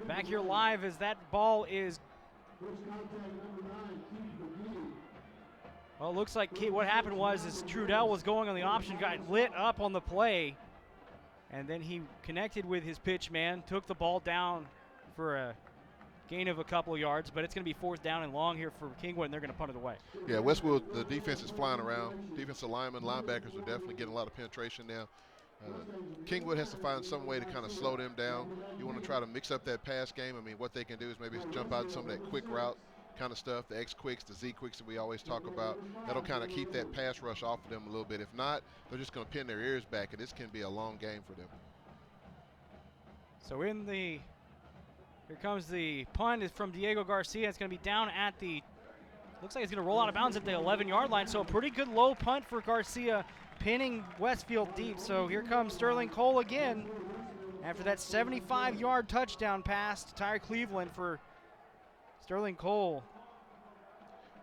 Back here live as that ball is. Well, it looks like what happened was Trudell was going on the option, got lit up on the play, and then he connected with his pitch man, took the ball down for a gain of a couple of yards, but it's going to be 4th down and long here for Kingwood, and they're going to punt it away. Yeah, Westfield, the defense is flying around. Defensive linemen, linebackers are definitely getting a lot of penetration now. Kingwood has to find some way to kind of slow them down. You want to try to mix up that pass game. I mean, what they can do is maybe jump out some of that quick route kind of stuff, the X quicks, the Z quicks that we always talk about. That'll kind of keep that pass rush off of them a little bit. If not, they're just going to pin their ears back, and this can be a long game for them. So here comes the punt is from Diego Garcia. It's going to be down at the, looks like it's going to roll out of bounds at the 11-yard line. So a pretty good low punt for Garcia, pinning Westfield deep. So here comes Sterling Cole again after that 75-yard touchdown pass to Tyre Cleveland for Sterling Cole.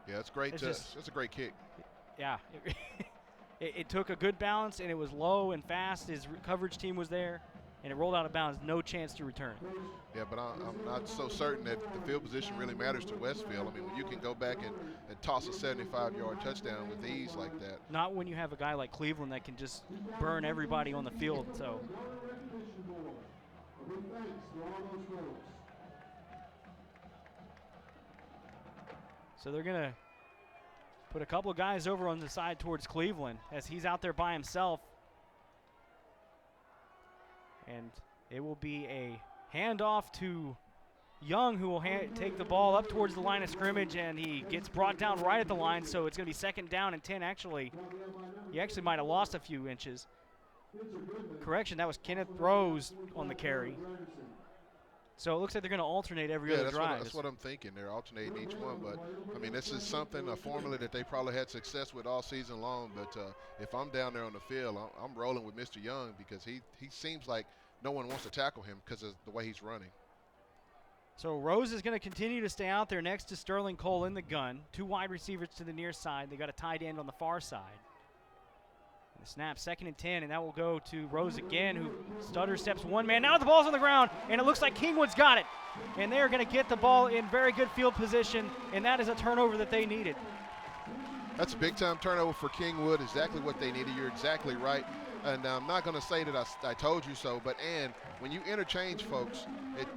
Yeah, it's great. It's a great kick. Yeah, it took a good balance, and it was low and fast. His coverage team was there, and it rolled out of bounds. No chance to return. Yeah, but I'm not so certain that the field position really matters to Westfield. I mean, when you can go back and toss a 75-yard touchdown with ease like that. Not when you have a guy like Cleveland that can just burn everybody on the field. So they're going to put a couple of guys over on the side towards Cleveland as he's out there by himself. And it will be a handoff to Young, who will take the ball up towards the line of scrimmage, and he gets brought down right at the line, so it's going to be 2nd down and 10. Actually, he actually might have lost a few inches. Correction, that was Kenneth Rose on the carry. So it looks like they're going to alternate every other drive. That's what I'm thinking. They're alternating each one. But, I mean, this is something, a formula that they probably had success with all season long. But if I'm down there on the field, I'm rolling with Mr. Young because he seems like no one wants to tackle him because of the way he's running. So Rose is going to continue to stay out there next to Sterling Cole in the gun. 2 wide receivers to the near side. They got a tight end on the far side. The snap, 2nd and 10, and that will go to Rose again, who stutter steps one man. Now the ball's on the ground, and it looks like Kingwood's got it. And they're going to get the ball in very good field position, and that is a turnover that they needed. That's a big-time turnover for Kingwood, exactly what they needed. You're exactly right. And I'm not going to say that I told you so, but when you interchange folks,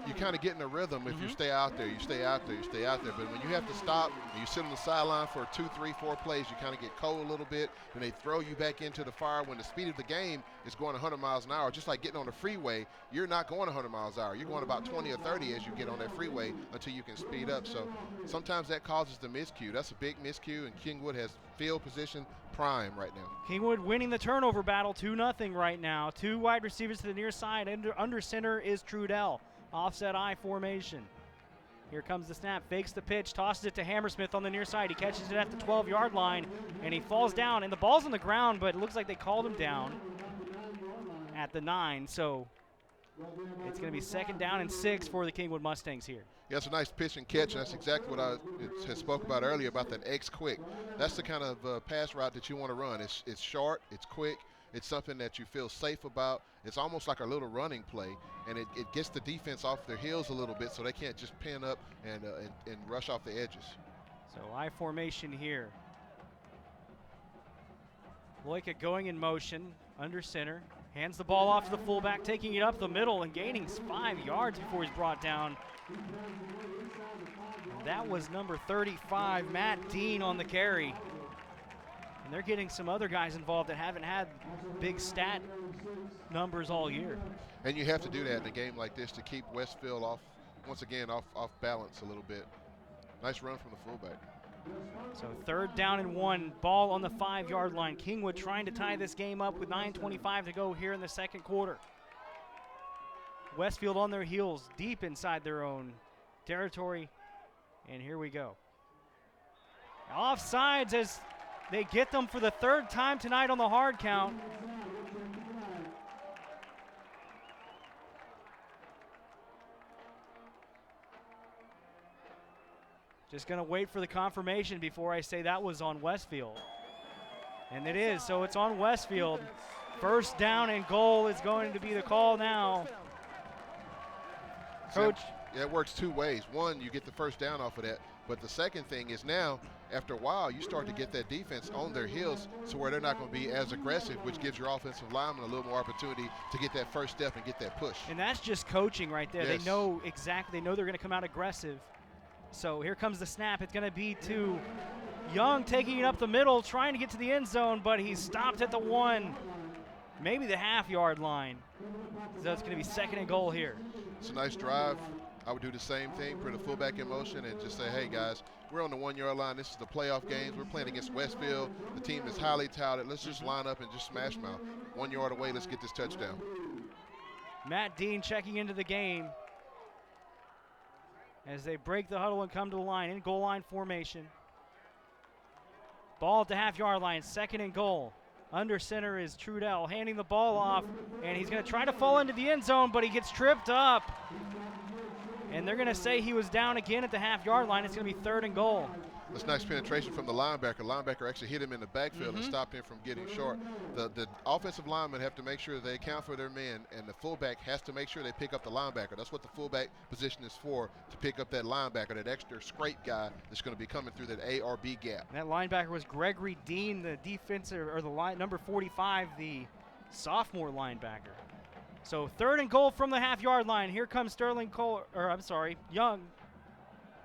you kind of get in a rhythm. If you stay out there, you stay out there, you stay out there. But when you have to stop and you sit on the sideline for 2, 3, 4 plays, you kind of get cold a little bit, and they throw you back into the fire when the speed of the game is going 100 miles an hour. Just like getting on the freeway, you're not going 100 miles an hour. You're going about 20 or 30 as you get on that freeway until you can speed up. So sometimes that causes the miscue. That's a big miscue, and Kingwood has field position prime right now. Kingwood winning the turnover battle 2-0 right now. 2 wide receivers to the near side. Under center is Trudell. Offset I formation. Here comes the snap, fakes the pitch, tosses it to Hammersmith on the near side. He catches it at the 12-yard line, and he falls down. And the ball's on the ground, but it looks like they called him down at the 9. So it's going to be 2nd down and 6 for the Kingwood Mustangs here. Yeah, it's a nice pitch and catch, and that's exactly what I had spoke about earlier about that X quick. That's the kind of pass route that you want to run. It's short, it's quick, it's something that you feel safe about. It's almost like a little running play, and it gets the defense off their heels a little bit so they can't just pin up and rush off the edges. So I formation here. Loika going in motion, under center. Hands the ball off to the fullback, taking it up the middle and gaining 5 yards before he's brought down. That was number 35, Matt Dean, on the carry. And they're getting some other guys involved that haven't had big stat numbers all year. And you have to do that in a game like this to keep Westfield off balance a little bit. Nice run from the fullback. So 3rd down and 1, ball on the 5-yard line. Kingwood trying to tie this game up with 9:25 to go here in the 2nd quarter. Westfield on their heels, deep inside their own territory. And here we go. Offsides as they get them for the 3rd time tonight on the hard count. Just going to wait for the confirmation before I say that was on Westfield. And it is, so it's on Westfield. 1st down and goal is going to be the call now. Coach? it works two ways. One, you get the first down off of that, but the second thing is now, after a while, you start to get that defense on their heels to where they're not going to be as aggressive, which gives your offensive lineman a little more opportunity to get that first step and get that push. And that's just coaching right there. Yes. They know exactly. They know they're going to come out aggressive. So here comes the snap. It's going to be to Young, taking it up the middle, trying to get to the end zone, but he's stopped at the 1, maybe the half-yard line. So it's going to be 2nd and goal here. It's a nice drive. I would do the same thing, put a fullback in motion and just say, hey, guys, we're on the 1-yard line. This is the playoff games. We're playing against Westfield. The team is highly touted. Let's just line up and just smash them out. 1 yard away, let's get this touchdown. Matt Dean checking into the game as they break the huddle and come to the line in goal line formation. Ball at the half-yard line, 2nd and goal. Under center is Trudell, handing the ball off, and he's going to try to fall into the end zone, but he gets tripped up. And they're going to say he was down again at the half-yard line. It's going to be 3rd and goal. That's nice penetration from the linebacker. Linebacker actually hit him in the backfield and stopped him from getting short. The offensive linemen have to make sure they account for their men, and the fullback has to make sure they pick up the linebacker. That's what the fullback position is for, to pick up that linebacker, that extra scrape guy that's going to be coming through that A or B gap. And that linebacker was Gregory Dean, the defensive, or the number 45, the sophomore linebacker. So 3rd and goal from the half-yard line. Here comes Young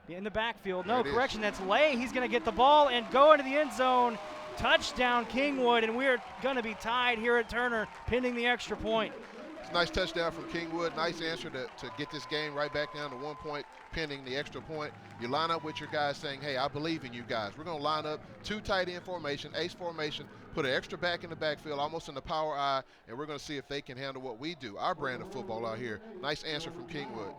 in the backfield. No, correction, that's Lay. He's going to get the ball and go into the end zone. Touchdown, Kingwood, and we're going to be tied here at Turner, pending the extra point. It's a nice touchdown from Kingwood. Nice answer to get this game right back down to 1 point, pending the extra point. You line up with your guys saying, hey, I believe in you guys. We're going to line up 2 tight end formation, ace formation, put an extra back in the backfield, almost in the power eye, and we're going to see if they can handle what we do, our brand of football out here. Nice answer from Kingwood.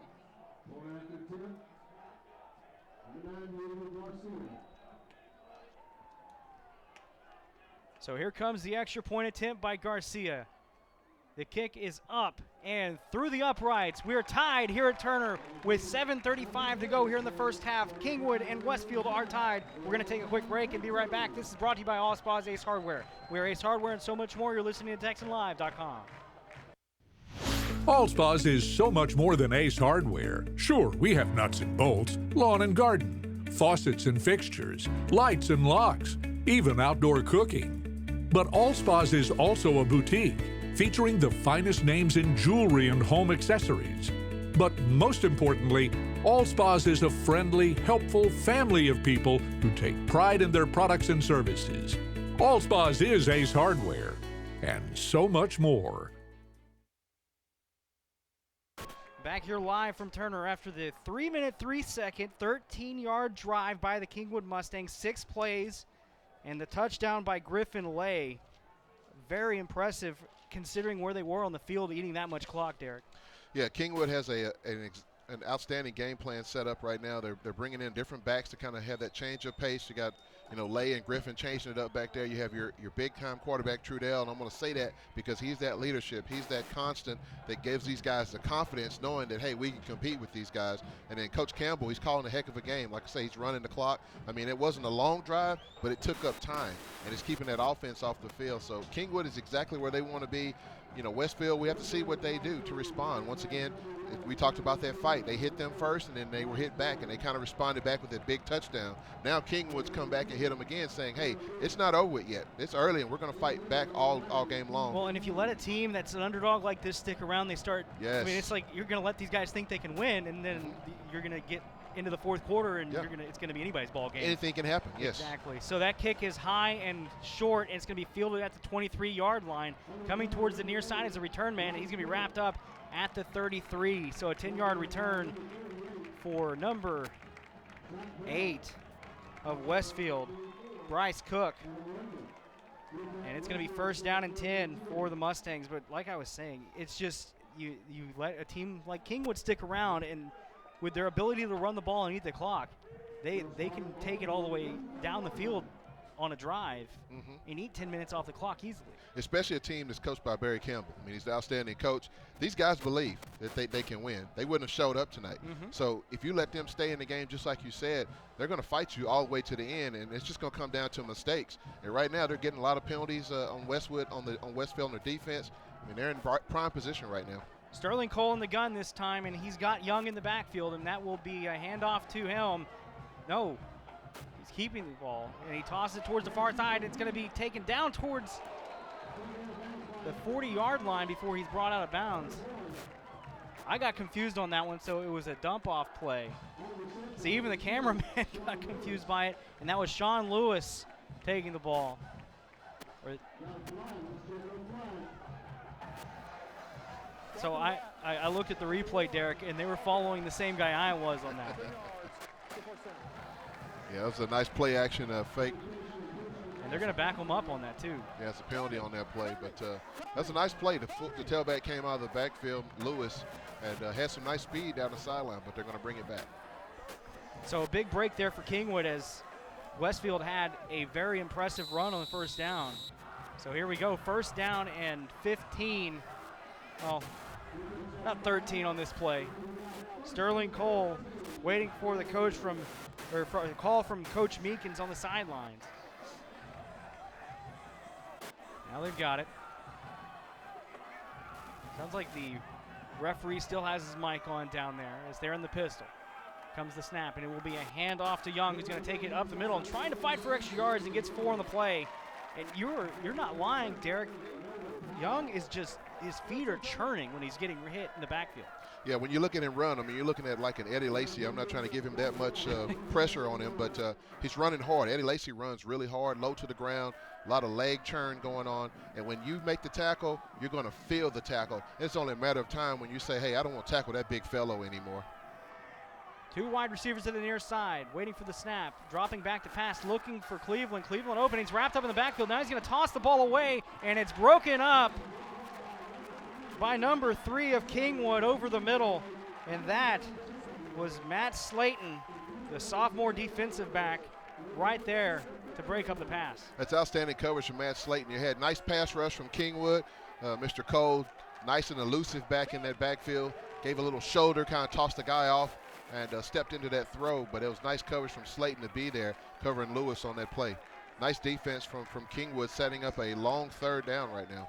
So here comes the extra point attempt by Garcia. The kick is up and through the uprights. We're tied here at Turner with 7:35 to go here in the first half. Kingwood and Westfield are tied. We're going to take a quick break and be right back. This is brought to you by All Spas Ace Hardware. We're Ace Hardware and so much more. You're listening to TexanLive.com. All Spas is so much more than Ace Hardware. Sure, we have nuts and bolts, lawn and garden, faucets and fixtures, lights and locks, even outdoor cooking. But All Spas is also a boutique, featuring the finest names in jewelry and home accessories. But most importantly, All Spas is a friendly, helpful family of people who take pride in their products and services. All Spas is Ace Hardware, and so much more. Back here live from Turner after the 3-minute, 3-second, 13-yard drive by the Kingwood Mustangs, 6 plays, and the touchdown by Griffin Lay. Very impressive considering where they were on the field, eating that much clock, Derek. Yeah, Kingwood has an outstanding game plan set up right now. They're bringing in different backs to kind of have that change of pace. You got, Lay and Griffin changing it up back there. You have your big-time quarterback, Trudell, and I'm going to say that because he's that leadership. He's that constant that gives these guys the confidence knowing that, hey, we can compete with these guys. And then Coach Campbell, he's calling a heck of a game. Like I say, he's running the clock. I mean, it wasn't a long drive, but it took up time, and it's keeping that offense off the field. So Kingwood is exactly where they want to be. Westfield, we have to see what they do to respond. Once again, we talked about that fight. They hit them first, and then they were hit back, and they kind of responded back with a big touchdown. Now Kingwood's come back and hit them again, saying, hey, it's not over with yet. It's early, and we're going to fight back all game long. Well, and if you let a team that's an underdog like this stick around, they start – yes. I mean, it's like you're going to let these guys think they can win, and then you're going to get into the fourth quarter, and it's going to be anybody's ball game. Anything can happen, yes. Exactly. So that kick is high and short, and it's going to be fielded at the 23-yard line. Coming towards the near side is a return man, and he's going to be wrapped up at the 33. So a 10-yard return for number 8 of Westfield, Bryce Cook. And it's going to be first down and 10 for the Mustangs. But like I was saying, it's just you let a team like Kingwood stick around, and with their ability to run the ball and eat the clock, they can take it all the way down the field on a drive and eat 10 minutes off the clock easily. Especially a team that's coached by Barry Campbell. I mean, he's an outstanding coach. These guys believe that they can win. They wouldn't have showed up tonight. So if you let them stay in the game, just like you said, they're going to fight you all the way to the end, and it's just going to come down to mistakes. And right now they're getting a lot of penalties on Westfield on their defense. I mean, they're in prime position right now. Sterling Cole in the gun this time, and he's got Young in the backfield, and that will be a handoff to him. No, he's keeping the ball, and he tosses it towards the far side. It's going to be taken down towards the 40-yard line before he's brought out of bounds. I got confused on that one, so it was a dump-off play. See, even the cameraman got confused by it, and that was Sean Lewis taking the ball. So I looked at the replay, Derek, and they were following the same guy I was on that. Yeah, it was a nice play action fake. And they're going to back him up on that, too. Yeah, it's a penalty on that play, but that's a nice play. The tailback came out of the backfield, Lewis, and had some nice speed down the sideline, but they're going to bring it back. So a big break there for Kingwood as Westfield had a very impressive run on the first down. So here we go, first down and 15. Well, not 13 on this play. Sterling Cole waiting for the coach for a call from Coach Meekins on the sidelines. Now they've got it. Sounds like the referee still has his mic on down there as they're in the pistol. Comes the snap, and it will be a handoff to Young, who's going to take it up the middle and trying to fight for extra yards and gets 4 on the play. And you're not lying, Derek. Young is just, his feet are churning when he's getting hit in the backfield. Yeah, when you look at him run, I mean, you're looking at like an Eddie Lacy. I'm not trying to give him that much pressure on him, but he's running hard. Eddie Lacy runs really hard, low to the ground, a lot of leg churn going on. And when you make the tackle, you're going to feel the tackle. It's only a matter of time when you say, hey, I don't want to tackle that big fellow anymore. 2 wide receivers to the near side, waiting for the snap, dropping back to pass, looking for Cleveland. Cleveland open, he's wrapped up in the backfield. Now he's going to toss the ball away, and it's broken up by number 3 of Kingwood over the middle. And that was Matt Slayton, the sophomore defensive back, right there to break up the pass. That's outstanding coverage from Matt Slayton. You had nice pass rush from Kingwood. Mr. Cole, nice and elusive back in that backfield. Gave a little shoulder, kind of tossed the guy off, and stepped into that throw, but it was nice coverage from Slayton to be there, covering Lewis on that play. Nice defense from Kingwood, setting up a long third down right now.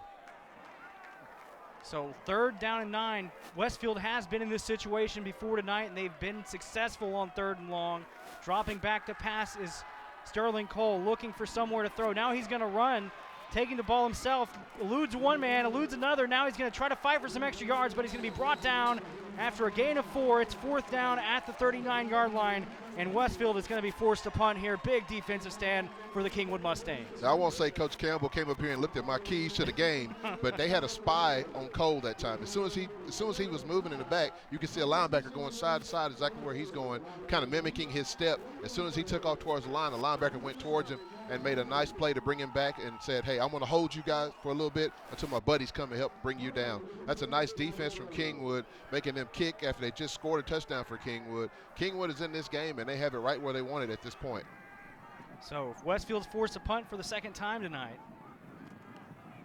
So 3rd down and 9. Westfield has been in this situation before tonight, and they've been successful on 3rd and long. Dropping back to pass is Sterling Cole, looking for somewhere to throw. Now he's going to run, taking the ball himself, eludes one man, eludes another. Now he's going to try to fight for some extra yards, but he's going to be brought down after a gain of 4. It's 4th down at the 39-yard line, and Westfield is going to be forced to punt here. Big defensive stand for the Kingwood Mustangs. I won't say Coach Campbell came up here and looked at my keys to the game, but they had a spy on Cole that time. As soon as he was moving in the back, you could see a linebacker going side to side, exactly where he's going, kind of mimicking his step. As soon as he took off towards the line, the linebacker went towards him and made a nice play to bring him back and said, hey, I'm going to hold you guys for a little bit until my buddies come and help bring you down. That's a nice defense from Kingwood, making them kick after they just scored a touchdown for Kingwood. Kingwood is in this game, and they have it right where they want it at this point. So Westfield's forced to punt for the 2nd time tonight.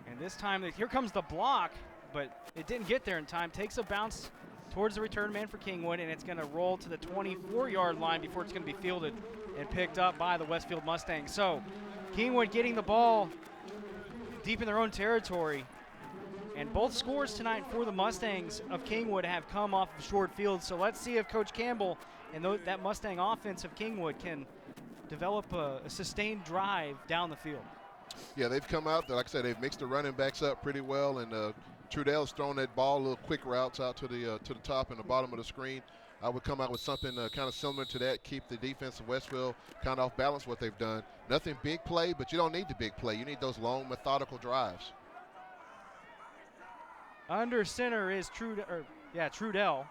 And this time, here comes the block, but it didn't get there in time. Takes a bounce towards the return man for Kingwood, and it's going to roll to the 24-yard line before it's going to be fielded and picked up by the Westfield Mustangs. So Kingwood getting the ball deep in their own territory. And both scores tonight for the Mustangs of Kingwood have come off of short field. So let's see if Coach Campbell and that Mustang offense of Kingwood can develop a sustained drive down the field. Yeah, they've come out, like I said, they've mixed the running backs up pretty well, and Trudell's thrown that ball, little quick routes out to the top and the bottom of the screen. I would come out with something kind of similar to that, keep the defense of Westfield kind of off balance what they've done. Nothing big play, but you don't need the big play. You need those long, methodical drives. Under center is Trudell.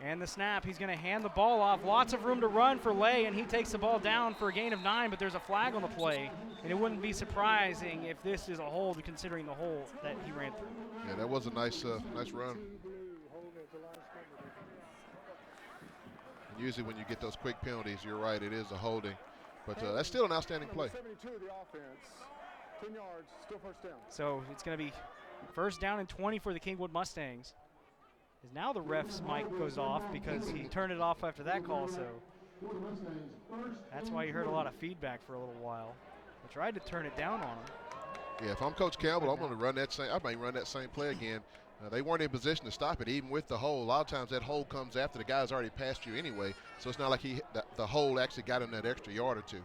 And the snap, he's going to hand the ball off. Lots of room to run for Lay, and he takes the ball down for a gain of 9, but there's a flag on the play. And it wouldn't be surprising if this is a hold, considering the hole that he ran through. Yeah, that was a nice run. And usually when you get those quick penalties, you're right, it is a holding. But that's still an outstanding play. 72 of the offense, 10 yards, still first down. So it's going to be 1st down and 20 for the Kingwood Mustangs. Now the ref's mic goes off because he turned it off after that call, so that's why you heard a lot of feedback for a little while. I tried to turn it down on him. Yeah, if I'm Coach Campbell, I'm going to run that same. I might run that same play again. They weren't in position to stop it, even with the hole. A lot of times that hole comes after the guy's already passed you anyway, so it's not like the hole actually got him that extra yard or two.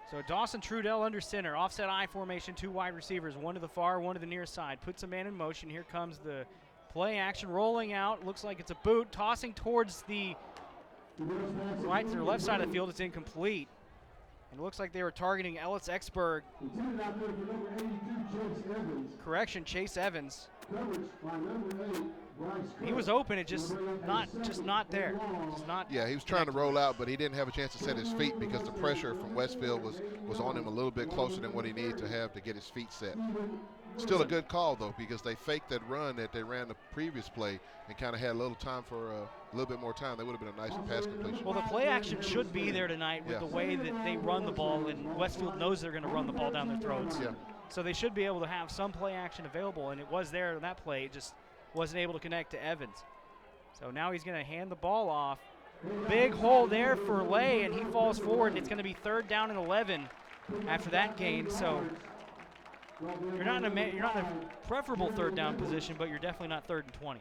So Dawson Trudell under center, offset I formation, 2 wide receivers, one to the far, one to the near side. Puts a man in motion. Here comes the play action, rolling out. Looks like it's a boot, tossing towards the right to the left side of the field. It's incomplete. And it looks like they were targeting Ellis Exberg. Correction, Chase Evans. He was open, it just not there. Just not. Yeah, he was trying to roll out, but he didn't have a chance to set his feet because the pressure from Westfield was on him a little bit closer than what he needed to have to get his feet set. Still a good call, though, because they faked that run that they ran the previous play and kind of had a little time for a little bit more time. That would have been a nice pass completion. Well, the play action should be there tonight with the way that they run the ball, and Westfield knows they're going to run the ball down their throats. Yeah. So they should be able to have some play action available, and it was there in that play. It just wasn't able to connect to Evans. So now he's going to hand the ball off. Big hole there for Lay, and he falls forward, and it's going to be 3rd down and 11 after that gain. So you're not in a preferable 3rd down position, but you're definitely not 3rd and 20.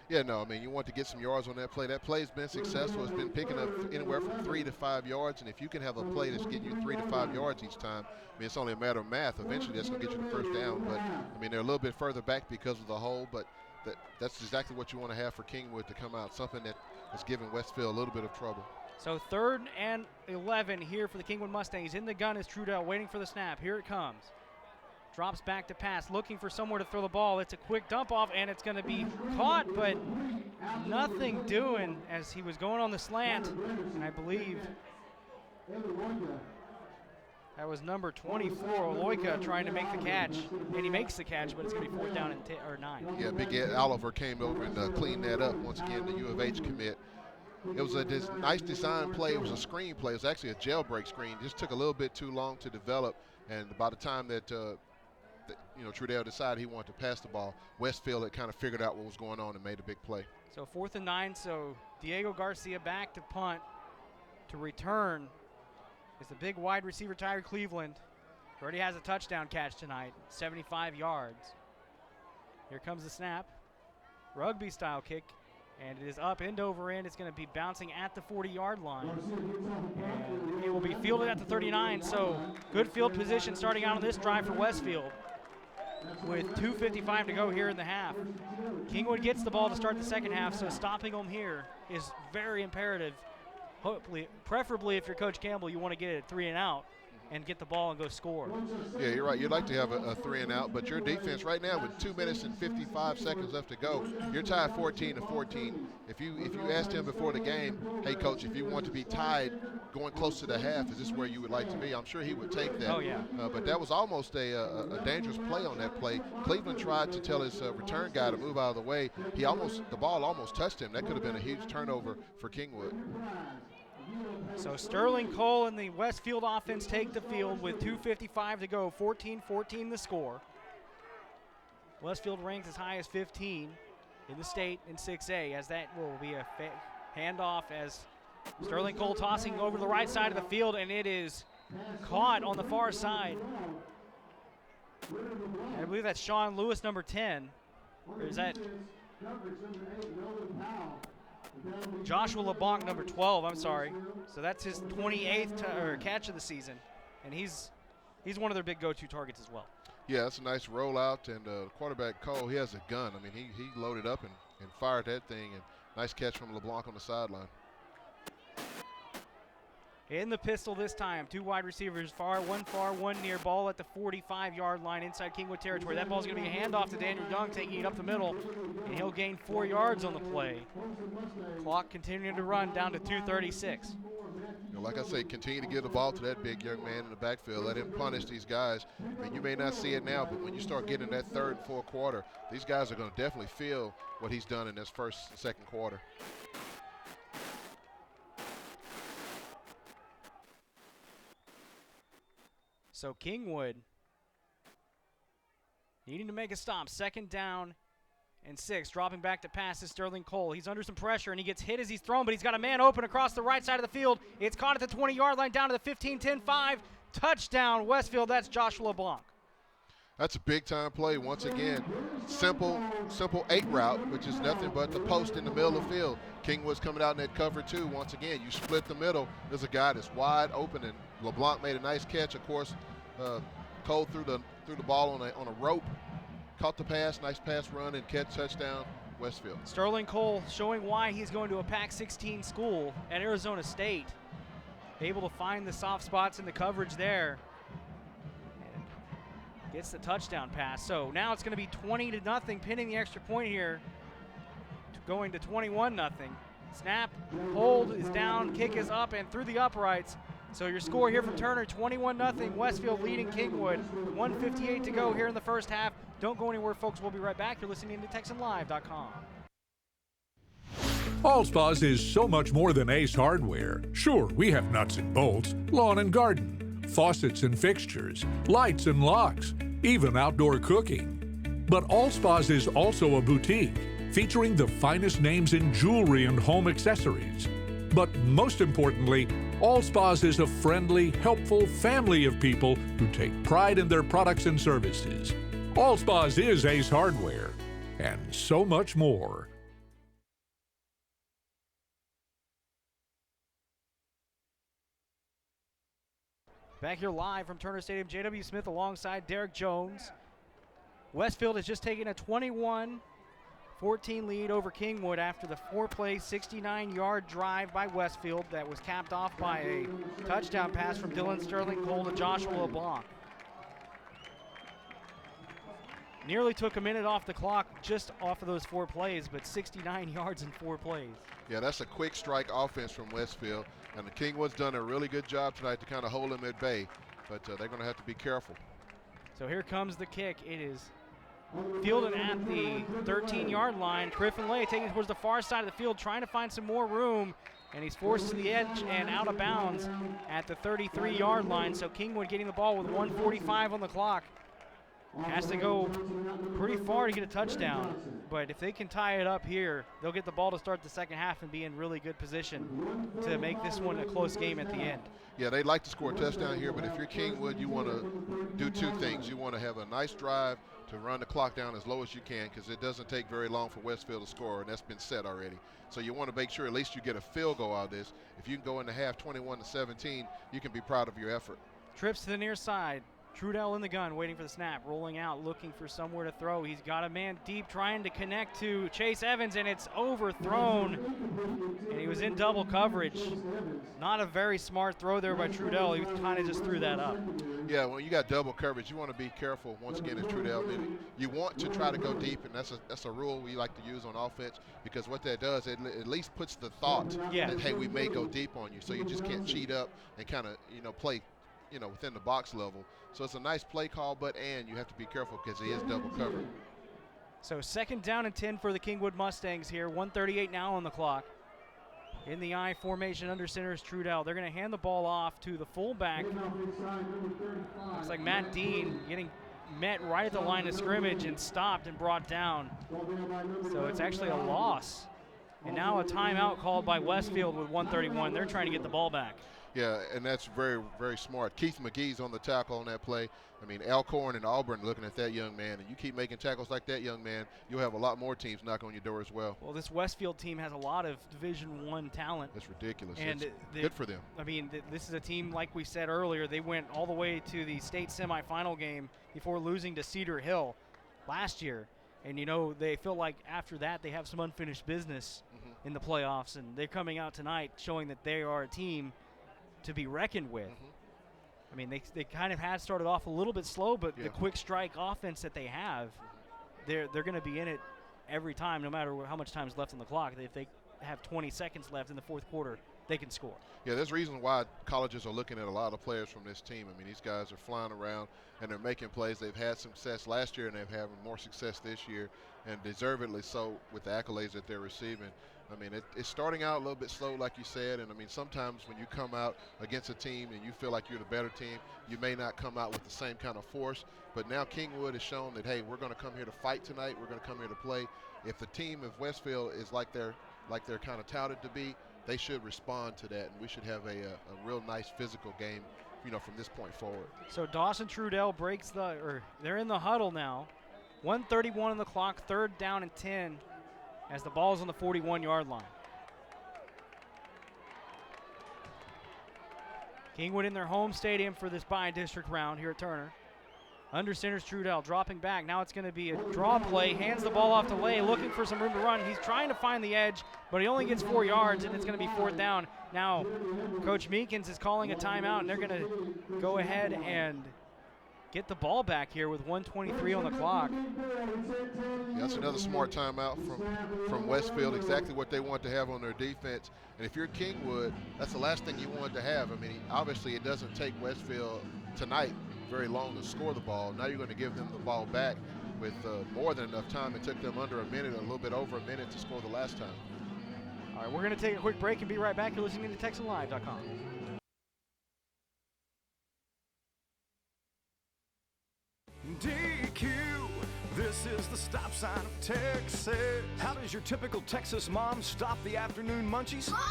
Yeah, no, I mean, you want to get some yards on that play. That play's been successful. It's been picking up anywhere from 3 to 5 yards, and if you can have a play that's getting you 3 to 5 yards each time, I mean, it's only a matter of math. Eventually, that's going to get you the 1st down. But, I mean, they're a little bit further back because of the hole, but that's exactly what you want to have for Kingwood to come out, something that is giving Westfield a little bit of trouble. So 3rd and 11 here for the Kingwood Mustangs. In the gun is Trudell waiting for the snap. Here it comes. Drops back to pass, looking for somewhere to throw the ball. It's a quick dump off, and it's going to be caught, but nothing doing as he was going on the slant. And I believe that was number 24, Oloika, trying to make the catch. And he makes the catch, but it's going to be 4th down and 9. Yeah, Big Ed Oliver came over and cleaned that up. Once again, the U of H commit. It was a nice design play. It was a screen play. It was actually a jailbreak screen. Just took a little bit too long to develop. And by the time that Trudell decided he wanted to pass the ball, Westfield had kind of figured out what was going on and made a big play. So 4th and 9, so Diego Garcia back to punt. To return is the big wide receiver Tyree Cleveland. Already has a touchdown catch tonight, 75 yards. Here comes the snap. Rugby style kick, and it is up end over end. It's going to be bouncing at the 40-yard line. And it will be fielded at the 39, so good field position starting out on this drive for Westfield with 2:55 to go here in the half. Kingwood gets the ball to start the second half, so stopping them here is very imperative. Hopefully, preferably if you're Coach Campbell, you want to get it 3 and out and get the ball and go score. Yeah, you're right. You'd like to have a 3 and out, but your defense right now with 2 minutes and 55 seconds left to go, you're tied 14-14. If you asked him before the game, hey, Coach, if you want to be tied going close to the half, is this where you would like to be? I'm sure he would take that. Oh, yeah. But that was almost a dangerous play on that play. Cleveland tried to tell his return guy to move out of the way. The ball almost touched him. That could have been a huge turnover for Kingwood. So Sterling Cole and the Westfield offense take the field with 2:55 to go, 14-14 the score. Westfield ranks as high as 15 in the state in 6A, as that will be a handoff as Sterling Cole tossing over the right side of the field, and it is caught on the far side. I believe that's Sean Lewis, number 10. Or is that Joshua LeBlanc, number 12, I'm sorry. So that's his 28th catch of the season. And he's one of their big go-to targets as well. Yeah, that's a nice rollout. And quarterback Cole, he has a gun. I mean, he loaded up and fired that thing. And nice catch from LeBlanc on the sideline. In the pistol this time, 2 wide receivers, one near, ball at the 45-yard line inside Kingwood territory. That ball's going to be a handoff to Daniel Young, taking it up the middle, and he'll gain 4 yards on the play. Clock continuing to run down to 2:36. Like I say, continue to give the ball to that big young man in the backfield. Let him punish these guys. I mean, you may not see it now, but when you start getting that third and fourth quarter, these guys are going to definitely feel what he's done in this second quarter. So Kingwood needing to make a stop. 2nd down and 6. Dropping back to pass is Sterling Cole. He's under some pressure, and he gets hit as he's thrown, but he's got a man open across the right side of the field. It's caught at the 20-yard line down to the 15, 10, 5. Touchdown, Westfield. That's Joshua LeBlanc. That's a big-time play. Once again, simple 8 route, which is nothing but the post in the middle of the field. Kingwood's coming out in that cover 2. Once again, you split the middle. There's a guy that's wide open, and LeBlanc made a nice catch. Of course, Cole threw the ball on a rope, caught the pass, nice pass run, and catch touchdown, Westfield. Sterling Cole showing why he's going to a Pac-16 school at Arizona State. Able to find the soft spots in the coverage there. And gets the touchdown pass. So now it's going to be 20-0, pinning the extra point here, going to 21-0. Snap, hold is down, kick is up and through the uprights. So your score here from Turner, 21-0, Westfield leading Kingwood. 1:58 to go here in the first half. Don't go anywhere, folks. We'll be right back. You're listening to TexanLive.com. All Spas is so much more than Ace Hardware. Sure, we have nuts and bolts, lawn and garden, faucets and fixtures, lights and locks, even outdoor cooking. But All Spas is also a boutique, featuring the finest names in jewelry and home accessories. But most importantly, All Spas is a friendly, helpful family of people who take pride in their products and services. All Spas is Ace Hardware, and so much more. Back here live from Turner Stadium, J.W. Smith alongside Derek Jones. Westfield has just taken a 21-14 lead over Kingwood after the 4-play, 69-yard drive by Westfield that was capped off by a touchdown pass from Dylan Sterling Cole to Joshua LeBlanc. Nearly took a minute off the clock just off of those 4 plays, but 69 yards in 4 plays. Yeah, that's a quick strike offense from Westfield, and the Kingwood's done a really good job tonight to kind of hold them at bay, but they're going to have to be careful. So here comes the kick. It is fielded at the 13-yard line. Griffin Lay taking it towards the far side of the field, trying to find some more room, and he's forced to the edge and out of bounds at the 33-yard line. So Kingwood getting the ball with 1:45 on the clock. Has to go pretty far to get a touchdown, but if they can tie it up here, they'll get the ball to start the second half and be in really good position to make this one a close game at the end. Yeah, they'd like to score a touchdown here, but if you're Kingwood, you want to do 2 things. You want to have a nice drive to run the clock down as low as you can, because it doesn't take very long for Westfield to score, and that's been set already. So you want to make sure at least you get a field goal out of this. If you can go into half 21-17, you can be proud of your effort. Trips to the near side. Trudell in the gun, waiting for the snap, rolling out, looking for somewhere to throw. He's got a man deep trying to connect to Chase Evans, and it's overthrown. And he was in double coverage. Not a very smart throw there by Trudell. He kind of just threw that up. Yeah, when you got double coverage, you want to be careful once again as Trudell did it. You want to try to go deep, and that's a rule we like to use on offense, because what that does, it at least puts the thought that, hey, we may go deep on you. So you just can't cheat up and kind of, play within the box level. So it's a nice play call, and you have to be careful because he is double covered. So 2nd down and 10 for the Kingwood Mustangs here. 1:38 now on the clock. In the I formation under center is Trudell. They're going to hand the ball off to the fullback. Looks like Matt Dean getting met right at the line of scrimmage and stopped and brought down. So it's actually a loss. And now a timeout called by Westfield with 1:31. They're trying to get the ball back. Yeah, and that's very, very smart. Keith McGee's on the tackle on that play. I mean, Alcorn and Auburn looking at that young man, and you keep making tackles like that young man, you'll have a lot more teams knock on your door as well. Well, this Westfield team has a lot of Division I talent. It's ridiculous. And it's good for them. I mean, this is a team, like we said earlier, they went all the way to the state semifinal game before losing to Cedar Hill last year. And, they feel like after that they have some unfinished business in the playoffs, and they're coming out tonight showing that they are a team to be reckoned with. I mean, they kind of had started off a little bit slow, but the quick strike offense that they have, they're going to be in it every time, no matter how much time is left on the clock. If they have 20 seconds left in the 4th quarter, they can score. Yeah, there's reasons why colleges are looking at a lot of players from this team. I mean, these guys are flying around and they're making plays. They've had success last year and they're having more success this year, and deservedly so with the accolades that they're receiving. I mean, it's starting out a little bit slow, like you said, and I mean, sometimes when you come out against a team and you feel like you're the better team, you may not come out with the same kind of force, but now Kingwood has shown that, hey, we're going to come here to fight tonight, we're going to come here to play. If the team of Westfield is like they're kind of touted to be, they should respond to that, and we should have a real nice physical game from this point forward. So Dawson Trudell breaks they're in the huddle now. 1:31 on the clock, 3rd down and 10 as the ball's on the 41-yard line. Kingwood in their home stadium for this bi-district round here at Turner. Under center's Trudell dropping back. Now it's going to be a draw play. Hands the ball off to Lay, looking for some room to run. He's trying to find the edge, but he only gets 4 yards, and it's going to be 4th down. Now, Coach Meekins is calling a timeout, and they're going to go ahead and get the ball back here with 1:23 on the clock. Yeah, that's another smart timeout from Westfield, exactly what they want to have on their defense. And if you're Kingwood, that's the last thing you want to have. I mean, obviously it doesn't take Westfield tonight very long to score the ball. Now you're going to give them the ball back with more than enough time. It took them under a minute, a little bit over a minute to score the last time. All right, we're going to take a quick break and be right back. You're listening to TexanLive.com. DQ, this is the stop sign of Texas. How does your typical Texas mom stop the afternoon munchies? Mom,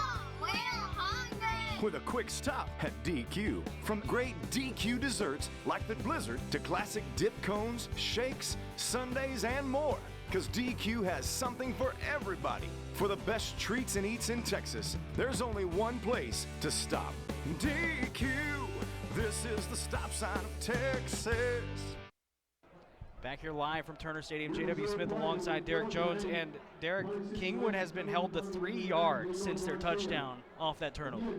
we're hungry! With a quick stop at DQ. From great DQ desserts like the Blizzard to classic dip cones, shakes, sundaes, and more. Because DQ has something for everybody. For the best treats and eats in Texas, there's only one place to stop. DQ, this is the stop sign of Texas. Back here live from Turner Stadium, J.W. Smith alongside Derek Jones. And Derek, Kingwood has been held to 3 yards since their touchdown off that turnover.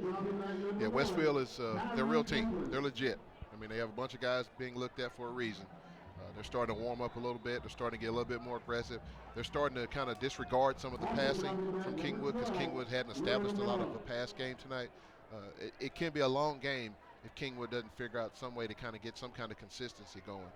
Yeah, Westfield is they're a real team. They're legit. I mean, they have a bunch of guys being looked at for a reason. They're starting to warm up a little bit. They're starting to get a little bit more aggressive. They're starting to kind of disregard some of the passing from Kingwood because Kingwood hadn't established a lot of a pass game tonight. It can be a long game if Kingwood doesn't figure out some way to kind of get some kind of consistency going.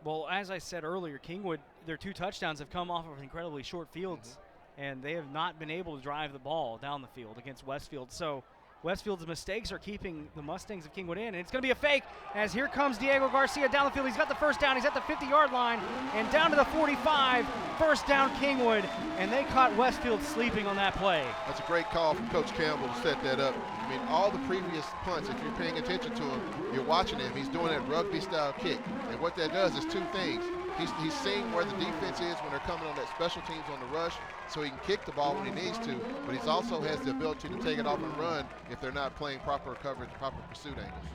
Well, as I said earlier, Kingwood, their 2 touchdowns have come off of incredibly short fields, and they have not been able to drive the ball down the field against Westfield. So Westfield's mistakes are keeping the Mustangs of Kingwood in, and it's going to be a fake as here comes Diego Garcia down the field. He's got the 1st down. He's at the 50-yard line and down to the 45. 1st down Kingwood, and they caught Westfield sleeping on that play. That's a great call from Coach Campbell to set that up. I mean, all the previous punts, if you're paying attention to him, you're watching him, he's doing that rugby-style kick. And what that does is 2 things. He's seeing where the defense is when they're coming on that special teams on the rush, so he can kick the ball when he needs to, but he also has the ability to take it off and run if they're not playing proper coverage, proper pursuit angles.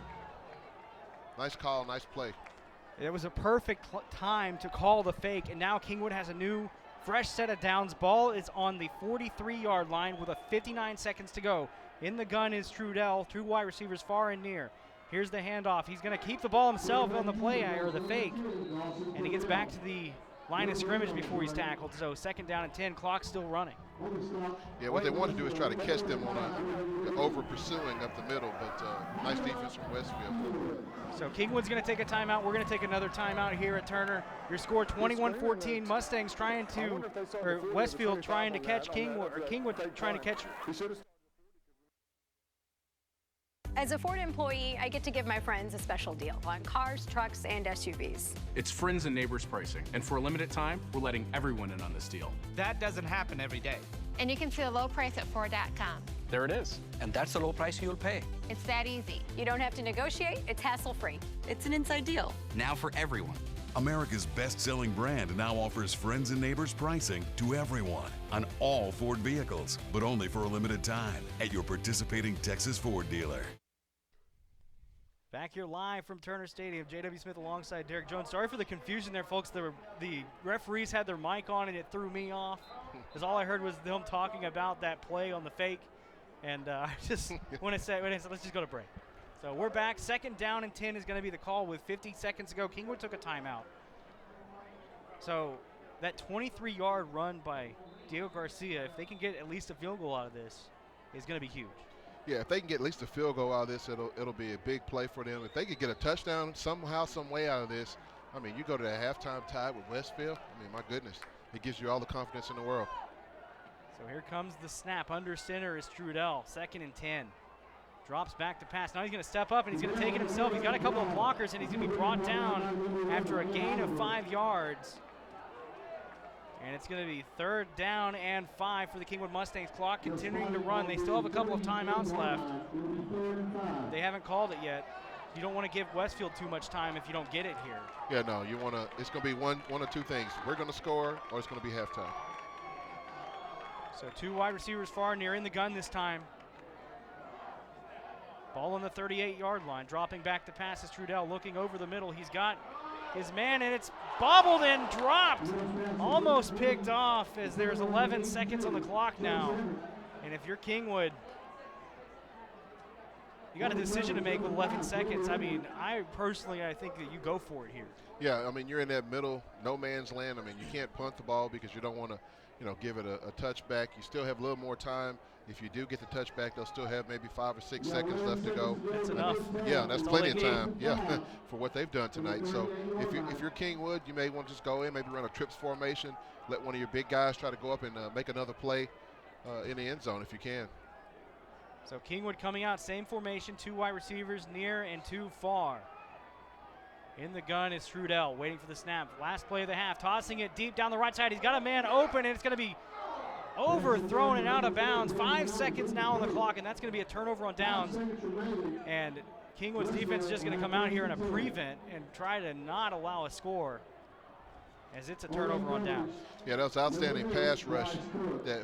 Nice call, nice play. It was a perfect time to call the fake, and now Kingwood has a new, fresh set of downs. Ball is on the 43-yard line with 59 seconds to go. In the gun is Trudell, 2 wide receivers far and near. Here's the handoff. He's going to keep the ball himself on the play, or the fake. And he gets back to the line of scrimmage before he's tackled. So 2nd down and 10, clock still running. Yeah, what they want to do is try to catch them on a over-pursuing up the middle, but nice defense from Westfield. So Kingwood's going to take a timeout. We're going to take another timeout here at Turner. Your score 21-14. Mustangs trying to, or Westfield trying to catch Kingwood, or Kingwood trying to catch. As a Ford employee, I get to give my friends a special deal on cars, trucks, and SUVs. It's friends and neighbors pricing, and for a limited time, we're letting everyone in on this deal. That doesn't happen every day. And you can see a low price at Ford.com. There it is. And that's the low price you'll pay. It's that easy. You don't have to negotiate. It's hassle-free. It's an inside deal. Now for everyone. America's best-selling brand now offers friends and neighbors pricing to everyone on all Ford vehicles, but only for a limited time at your participating Texas Ford dealer. Back here live from Turner Stadium, J.W. Smith alongside Derek Jones. Sorry for the confusion there, folks. The referees had their mic on, and it threw me off, because all I heard was them talking about that play on the fake. And I just want to say, let's just go to break. So we're back. 2nd down and 10 is going to be the call with 50 seconds to go. Kingwood took a timeout. So that 23-yard run by Diego Garcia, if they can get at least a field goal out of this, is going to be huge. Yeah, if they can get at least a field goal out of this, it'll be a big play for them. If they could get a touchdown somehow, some way out of this, I mean, you go to the halftime tie with Westfield, I mean, my goodness, it gives you all the confidence in the world. So here comes the snap. Under center is Trudell, 2nd and 10. Drops back to pass. Now he's going to step up, and he's going to take it himself. He's got a couple of blockers, and he's going to be brought down after a gain of 5 yards. And it's going to be 3rd down and 5 for the Kingwood Mustangs. Clock continuing to run. They still have a couple of timeouts left. They haven't called it yet. you don't want to give Westfield too much time if you don't get it here. Yeah, no, you want to. It's going to be one or two things. We're going to score, or it's going to be halftime. So 2 wide receivers far, near in the gun this time. Ball on the 38-yard line, dropping back to pass is Trudell, looking over the middle. He's got his man, and it's bobbled and dropped. Almost picked off as there's 11 seconds on the clock now. And if you're Kingwood, you got a decision to make with 11 seconds. I mean, I think that you go for it here. Yeah, I mean, you're in that middle, no man's land. I mean, you can't punt the ball because you don't want to, give it a touchback. You still have a little more time. If you do get the touchback, they'll still have maybe 5 or 6 seconds left to go. That's enough. Yeah, that's plenty of time. Yeah, for what they've done tonight. So if you're Kingwood, you may want to just go in, maybe run a trips formation, let one of your big guys try to go up and make another play in the end zone if you can. So Kingwood coming out, same formation, 2 wide receivers near and 2 far. In the gun is Trudell, waiting for the snap. Last play of the half, tossing it deep down the right side. He's got a man open, and it's going to be overthrown and out of bounds. 5 seconds now on the clock, and that's going to be a turnover on downs. And Kingwood's defense is just going to come out here in a prevent and try to not allow a score, as it's a turnover on downs. Yeah, that was outstanding pass rush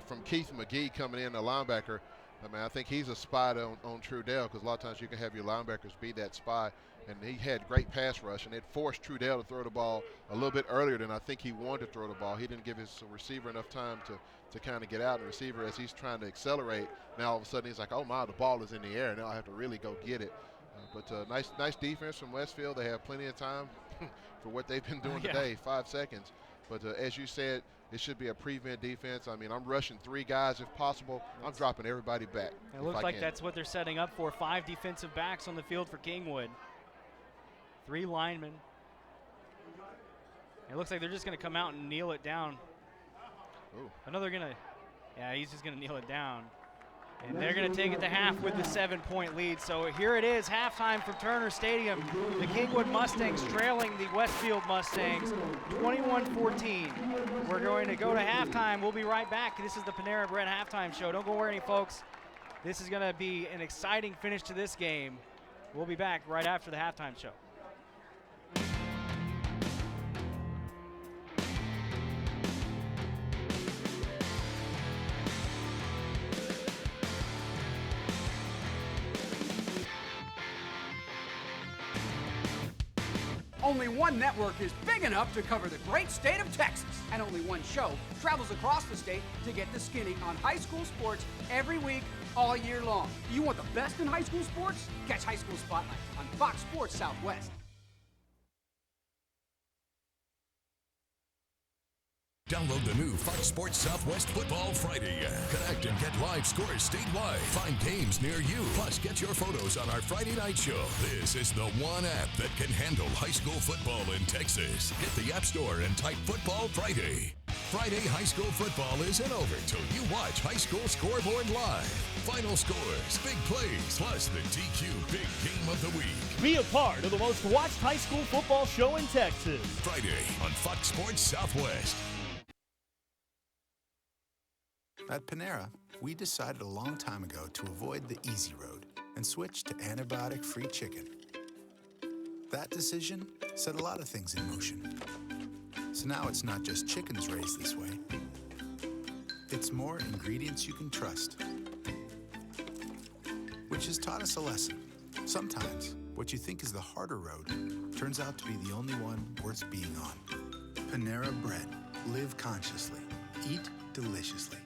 from Keith McGee coming in, the linebacker. I mean, I think he's a spy on Trudell, because a lot of times you can have your linebackers be that spy. And he had great pass rush, and it forced Trudell to throw the ball a little bit earlier than I think he wanted to throw the ball. He didn't give his receiver enough time to kind of get out. And the receiver, as he's trying to accelerate, now all of a sudden he's like, oh my, the ball is in the air. Now I have to really go get it. But nice defense from Westfield. They have plenty of time for what they've been doing today, 5 seconds. But as you said, it should be a prevent defense. I mean, I'm rushing 3 guys if possible. I'm dropping everybody back. It looks like that's what they're setting up for. 5 defensive backs on the field for Kingwood. 3 linemen. It looks like they're just going to come out and kneel it down. Ooh. He's just going to kneel it down. And they're going to take it to half with the 7-point lead. So here it is, halftime from Turner Stadium. The Kingwood Mustangs trailing the Westfield Mustangs 21-14. We're going to go to halftime. We'll be right back. This is the Panera Bread halftime show. Don't go worry, folks. This is going to be an exciting finish to this game. We'll be back right after the halftime show. Only one network is big enough to cover the great state of Texas. And only one show travels across the state to get the skinny on high school sports every week, all year long. You want the best in high school sports? Catch High School Spotlight on Fox Sports Southwest. Download the new Fox Sports Southwest Football Friday app. Connect and get live scores statewide. Find games near you. Plus, get your photos on our Friday night show. This is the one app that can handle high school football in Texas. Hit the App Store and type Football Friday. Friday high school football isn't over till you watch High School Scoreboard live. Final scores, big plays, plus the DQ Big Game of the Week. Be a part of the most watched high school football show in Texas. Friday on Fox Sports Southwest. At Panera, we decided a long time ago to avoid the easy road and switch to antibiotic-free chicken. That decision set a lot of things in motion. So now it's not just chickens raised this way. It's more ingredients you can trust. Which has taught us a lesson. Sometimes, what you think is the harder road turns out to be the only one worth being on. Panera Bread. Live consciously. Eat deliciously.